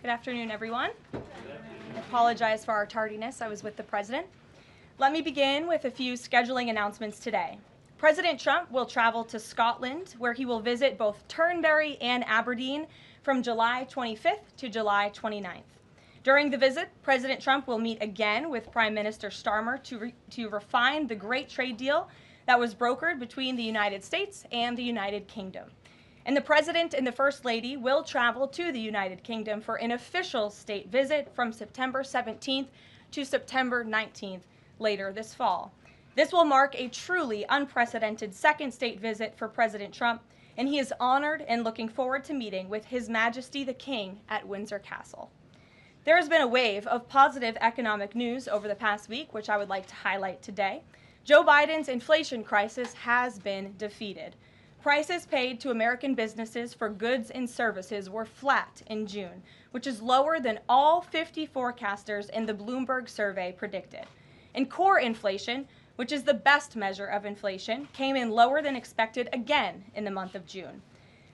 Good afternoon, everyone. I apologize for our tardiness. I was with the President. Let me begin with a few scheduling announcements today. President Trump will travel to Scotland, where he will visit both Turnberry and Aberdeen from July 25th to July 29th. During the visit, President Trump will meet again with Prime Minister Starmer to refine the great trade deal that was brokered between the United States and the United Kingdom. And the President and the First Lady will travel to the United Kingdom for an official state visit from September 17th to September 19th later this fall. This will mark a truly unprecedented second state visit for President Trump, and he is honored and looking forward to meeting with His Majesty the King at Windsor Castle. There has been a wave of positive economic news over the past week, which I would like to highlight today. Joe Biden's inflation crisis has been defeated. Prices paid to American businesses for goods and services were flat in June, which is lower than all 50 forecasters in the Bloomberg survey predicted. And core inflation, which is the best measure of inflation, came in lower than expected again in the month of June.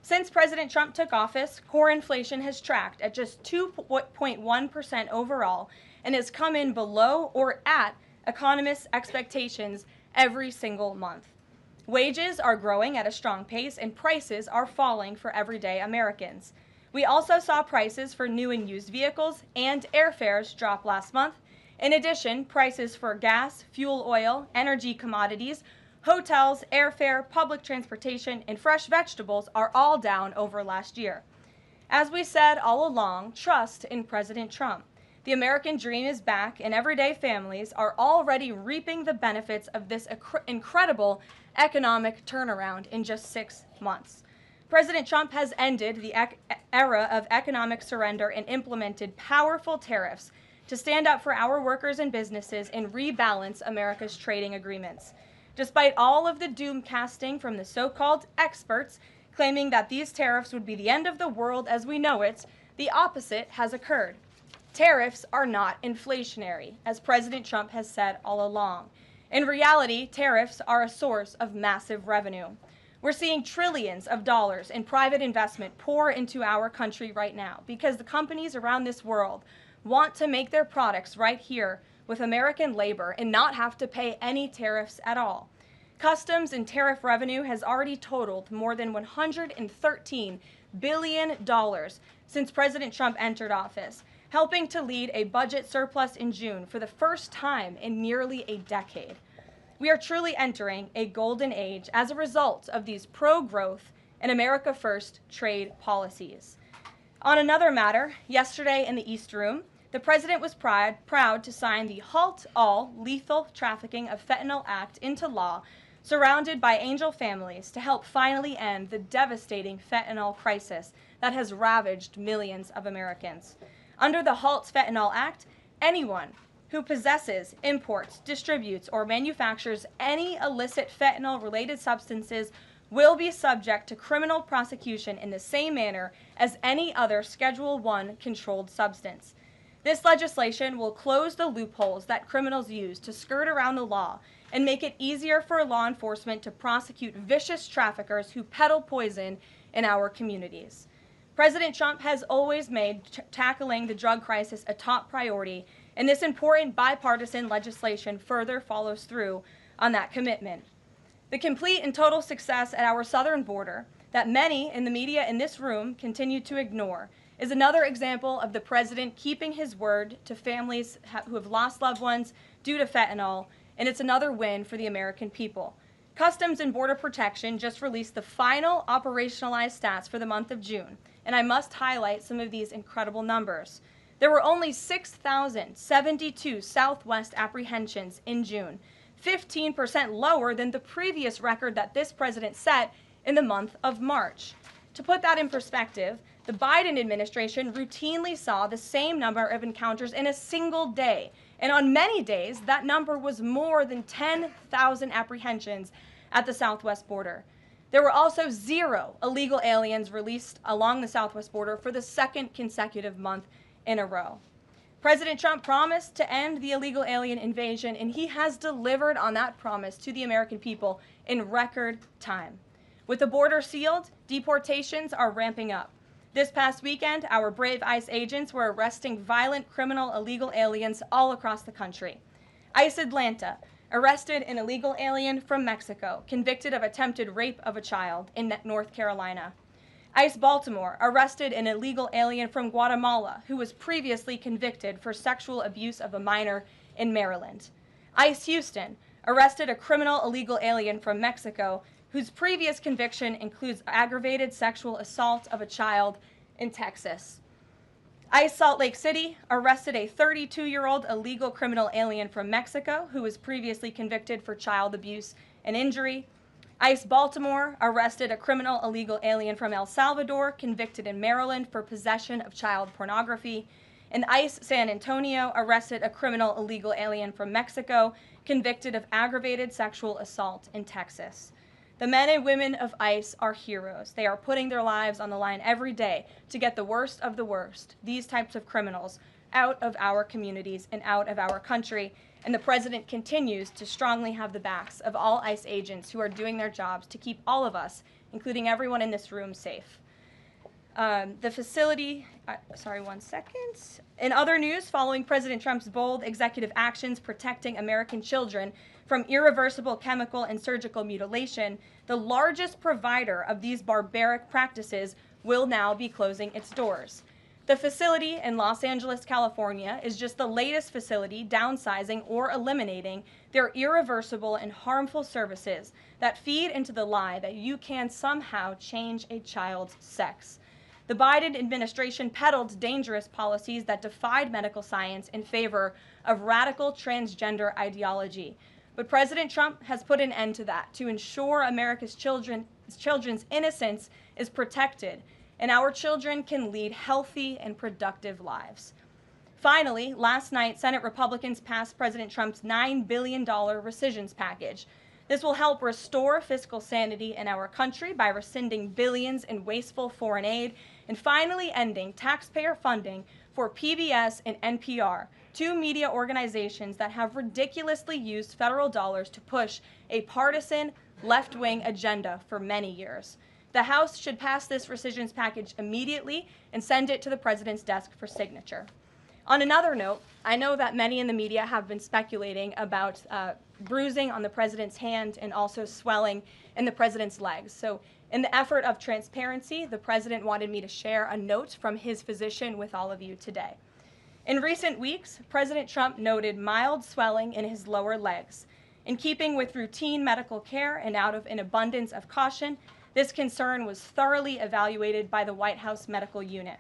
Since President Trump took office, core inflation has tracked at just 2.1% overall and has come in below or at economists' expectations every single month. Wages are growing at a strong pace and prices are falling for everyday Americans. We also saw prices for new and used vehicles and airfares drop last month. In addition, prices for gas, fuel oil, energy commodities, hotels, airfare, public transportation, and fresh vegetables are all down over last year. As we said all along, trust in President Trump. The American dream is back, and everyday families are already reaping the benefits of this incredible economic turnaround in just 6 months. President Trump has ended the era of economic surrender and implemented powerful tariffs to stand up for our workers and businesses and rebalance America's trading agreements. Despite all of the doom casting from the so-called experts claiming that these tariffs would be the end of the world as we know it, the opposite has occurred. Tariffs are not inflationary, as President Trump has said all along. In reality, tariffs are a source of massive revenue. We're seeing trillions of dollars in private investment pour into our country right now because the companies around this world want to make their products right here with American labor and not have to pay any tariffs at all. Customs and tariff revenue has already totaled more than $113 billion since President Trump entered office, helping to lead a budget surplus in June for the first time in nearly a decade. We are truly entering a golden age as a result of these pro-growth and America First trade policies. On another matter, yesterday in the East Room, the President was proud to sign the Halt All Lethal Trafficking of Fentanyl Act into law, surrounded by angel families to help finally end the devastating fentanyl crisis that has ravaged millions of Americans. Under the Halt Fentanyl Act, anyone who possesses, imports, distributes, or manufactures any illicit fentanyl-related substances will be subject to criminal prosecution in the same manner as any other Schedule I controlled substance. This legislation will close the loopholes that criminals use to skirt around the law and make it easier for law enforcement to prosecute vicious traffickers who peddle poison in our communities. President Trump has always made tackling the drug crisis a top priority, and this important bipartisan legislation further follows through on that commitment. The complete and total success at our southern border that many in the media in this room continue to ignore is another example of the President keeping his word to families who have lost loved ones due to fentanyl, and it's another win for the American people. Customs and Border Protection just released the final operationalized stats for the month of June, and I must highlight some of these incredible numbers. There were only 6,072 Southwest apprehensions in June, 15% lower than the previous record that this president set in the month of March. To put that in perspective, the Biden administration routinely saw the same number of encounters in a single day, and on many days, that number was more than 10,000 apprehensions at the southwest border. There were also 0 illegal aliens released along the southwest border for the second consecutive month in a row. President Trump promised to end the illegal alien invasion, and he has delivered on that promise to the American people in record time. With the border sealed, deportations are ramping up. This past weekend, our brave ICE agents were arresting violent criminal illegal aliens all across the country. ICE Atlanta arrested an illegal alien from Mexico, convicted of attempted rape of a child in North Carolina. ICE Baltimore arrested an illegal alien from Guatemala who was previously convicted for sexual abuse of a minor in Maryland. ICE Houston arrested a criminal illegal alien from Mexico whose previous conviction includes aggravated sexual assault of a child in Texas. ICE Salt Lake City arrested a 32-year-old illegal criminal alien from Mexico who was previously convicted for child abuse and injury. ICE Baltimore arrested a criminal illegal alien from El Salvador convicted in Maryland for possession of child pornography. And ICE San Antonio arrested a criminal illegal alien from Mexico convicted of aggravated sexual assault in Texas. The men and women of ICE are heroes. They are putting their lives on the line every day to get the worst of the worst, these types of criminals, out of our communities and out of our country. And the president continues to strongly have the backs of all ICE agents who are doing their jobs to keep all of us, including everyone in this room, safe. The facility, one second. In other news, following President Trump's bold executive actions protecting American children from irreversible chemical and surgical mutilation, the largest provider of these barbaric practices will now be closing its doors. The facility in Los Angeles, California, is just the latest facility downsizing or eliminating their irreversible and harmful services that feed into the lie that you can somehow change a child's sex. The Biden administration peddled dangerous policies that defied medical science in favor of radical transgender ideology. But President Trump has put an end to that to ensure America's children's innocence is protected and our children can lead healthy and productive lives. Finally, last night, Senate Republicans passed President Trump's $9 billion rescissions package. This will help restore fiscal sanity in our country by rescinding billions in wasteful foreign aid and finally ending taxpayer funding for PBS and NPR, two media organizations that have ridiculously used federal dollars to push a partisan left-wing agenda for many years. The House should pass this rescissions package immediately and send it to the president's desk for signature. On another note, I know that many in the media have been speculating about bruising on the president's hand and also swelling in the president's legs. So in the effort of transparency, the president wanted me to share a note from his physician with all of you today. In recent weeks, President Trump noted mild swelling in his lower legs. In keeping with routine medical care and out of an abundance of caution, this concern was thoroughly evaluated by the White House medical unit.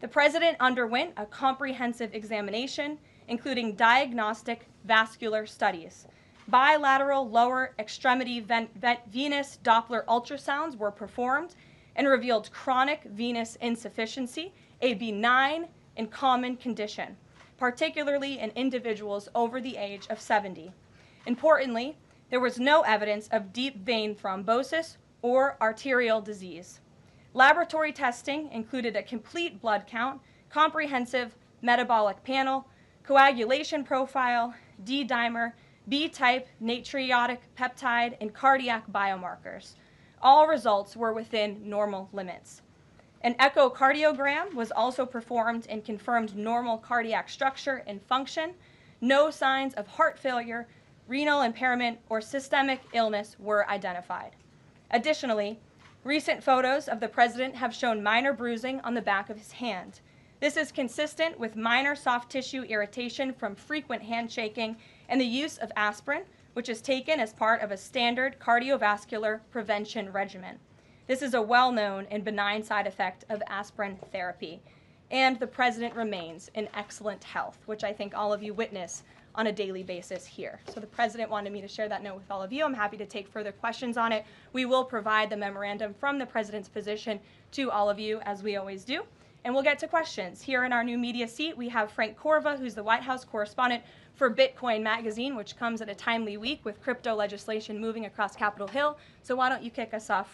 The president underwent a comprehensive examination, including diagnostic vascular studies. Bilateral lower extremity venous Doppler ultrasounds were performed and revealed chronic venous insufficiency, a benign and common condition, particularly in individuals over the age of 70. Importantly, there was no evidence of deep vein thrombosis or arterial disease. Laboratory testing included a complete blood count, comprehensive metabolic panel, coagulation profile, D-dimer, B-type natriuretic peptide, and cardiac biomarkers. All results were within normal limits. An echocardiogram was also performed and confirmed normal cardiac structure and function. No signs of heart failure, renal impairment, or systemic illness were identified. Additionally, recent photos of the president have shown minor bruising on the back of his hand. This is consistent with minor soft tissue irritation from frequent handshaking and the use of aspirin, which is taken as part of a standard cardiovascular prevention regimen. This is a well-known and benign side effect of aspirin therapy. And the president remains in excellent health, which I think all of you witness on a daily basis here. So the president wanted me to share that note with all of you. I'm happy to take further questions on it. We will provide the memorandum from the president's physician to all of you, as we always do. And we'll get to questions. Here in our new media seat, we have Frank Corva, who's the White House correspondent for Bitcoin Magazine, which comes at a timely week with crypto legislation moving across Capitol Hill. So why don't you kick us off, Frank?